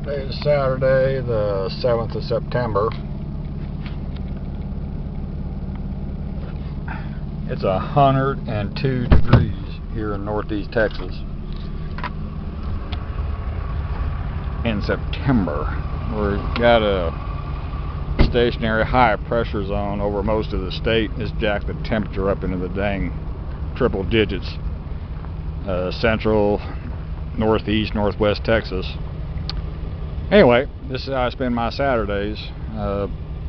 Today is Saturday, the 7th of September. It's 102 degrees here in northeast Texas in September. We've got a stationary high pressure zone over most of the state. It's jacked the temperature up into the dang triple digits. Central, northeast, northwest Texas. Anyway, this is how I spend my Saturdays.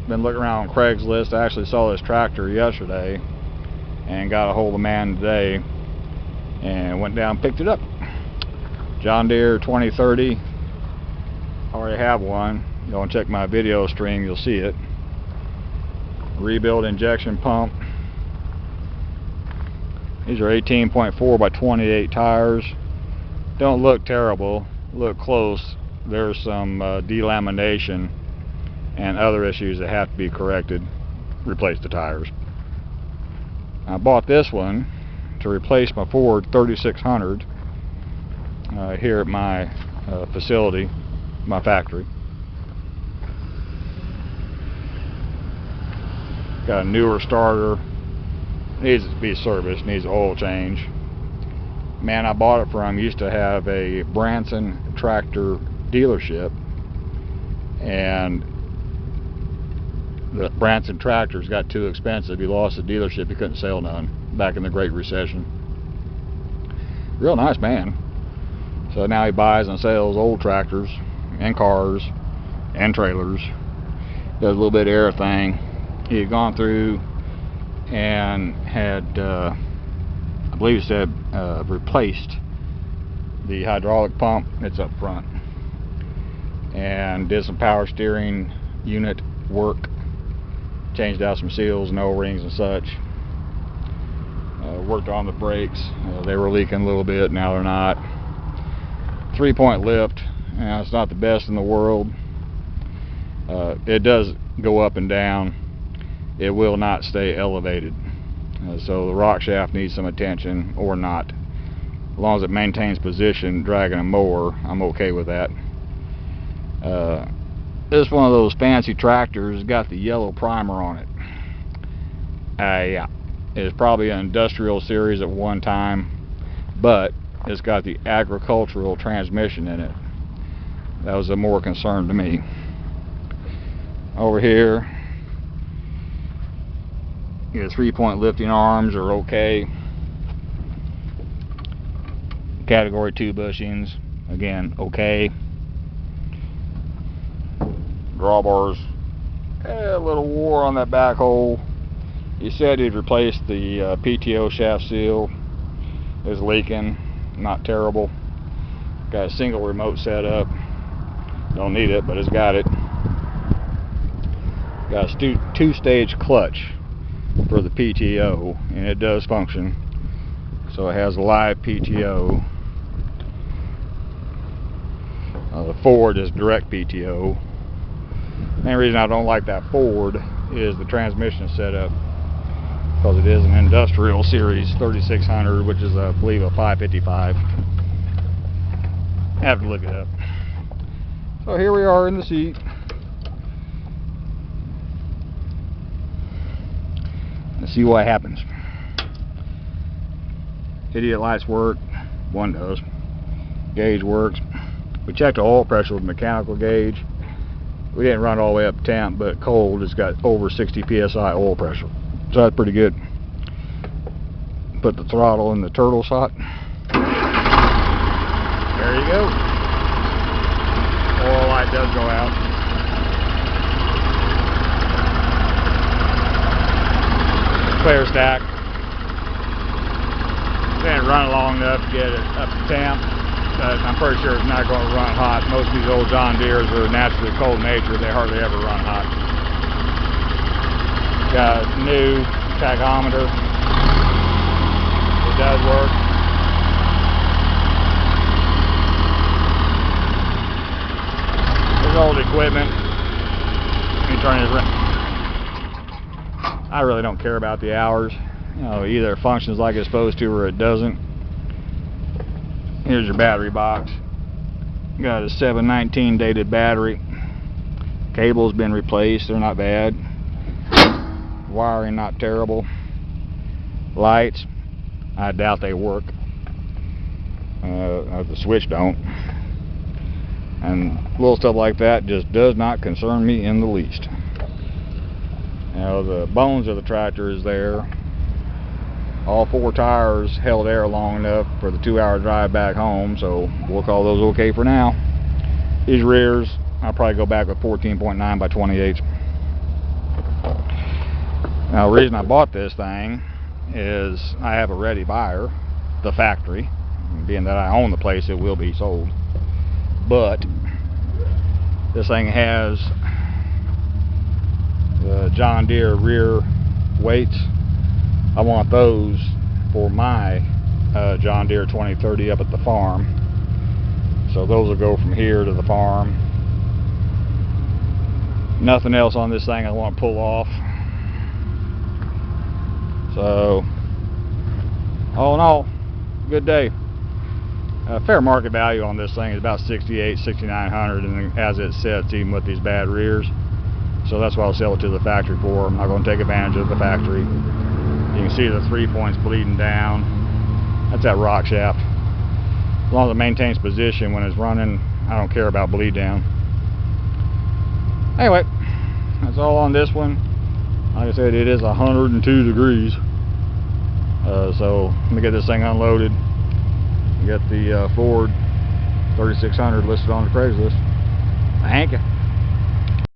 Been looking around on Craigslist. I actually saw this tractor yesterday and got a hold of the man today and went down and picked it up. John Deere 2030. Already have one. You go and check my video stream, you'll see it. Rebuild injection pump. These are 18.4 by 28 tires. Don't look terrible. Look close. There's some delamination and other issues that have to be corrected. Replace the tires. I bought this one to replace my Ford 3600 here at my facility, my factory. Got a newer starter. Needs to be serviced. Needs an oil change. Man I bought it from used to have a Branson tractor dealership, and the Branson tractors got too expensive. He lost the dealership. He couldn't sell none back in the Great Recession. Real nice man. So now he buys and sells old tractors and cars and trailers. Does a little bit of everything. He had gone through and had I believe he said replaced the hydraulic pump. It's up front, and did some power steering unit work, changed out some seals and O-rings and such. Worked on the brakes. They were leaking a little bit, now they're not. 3-point lift. It's not the best in the world. It does go up and down. It will not stay elevated. So the rock shaft needs some attention, or not. As long as it maintains position dragging a mower, I'm okay with that. This is one of those fancy tractors, got the yellow primer on it. Yeah, it's probably an industrial series at one time, but it's got the agricultural transmission in it. That was a more concern to me. Over here, your 3-point lifting arms are okay. Category 2 bushings, again, okay. Drawbars, a little war on that back hole. He said he'd replace the PTO shaft seal. It was leaking, not terrible. Got a single remote set up. Don't need it, but it's got it. Got a two-stage clutch for the PTO, and it does function. So it has a live PTO. The Ford is direct PTO. The main reason I don't like that Ford is the transmission setup, because it is an industrial series 3600, which is, I believe, a 555. I have to look it up. So here we are in the seat. Let's see what happens. Idiot lights work. One does. Gauge works. We checked the oil pressure with mechanical gauge. We didn't run all the way up temp, but cold, it's got over 60 psi oil pressure. So that's pretty good. Put the throttle in the turtle shot. There you go. Oil light does go out. Clear stack. Didn't run long enough to get it up to temp, but I'm pretty sure it's not going to run hot. Most of these old John Deeres are naturally cold nature. They hardly ever run hot. Got a new tachometer. It does work. There's old equipment. Let me turn this around. I really don't care about the hours. You know, either it functions like it's supposed to or it doesn't. Here's your battery box. Got a 719 dated battery. Cable's been replaced, they're not bad. Wiring not terrible. Lights, I doubt they work. The switch don't. And little stuff like that just does not concern me in the least. Now the bones of the tractor is there. All 4 tires held air long enough for the 2-hour drive back home, so we'll call those okay for now. These rears, I'll probably go back with 14.9 by 28. Now the reason I bought this thing is I have a ready buyer, the factory. Being that I own the place, it will be sold. But this thing has the John Deere rear weights. I want those for my John Deere 2030 up at the farm. So those will go from here to the farm. Nothing else on this thing I want to pull off. So all in all, good day. Fair market value on this thing is about $6,800-$6,900, and as it sits, even with these bad rears. So that's why I'll sell it to the factory for. I'm not going to take advantage of the factory. You can see the 3 points bleeding down. That's that rock shaft. As long as it maintains position when it's running, I don't care about bleed down. Anyway, that's all on this one. Like I said, it is 102 degrees. So let me get this thing unloaded. Get the Ford 3600 listed on the Craigslist. Thank you.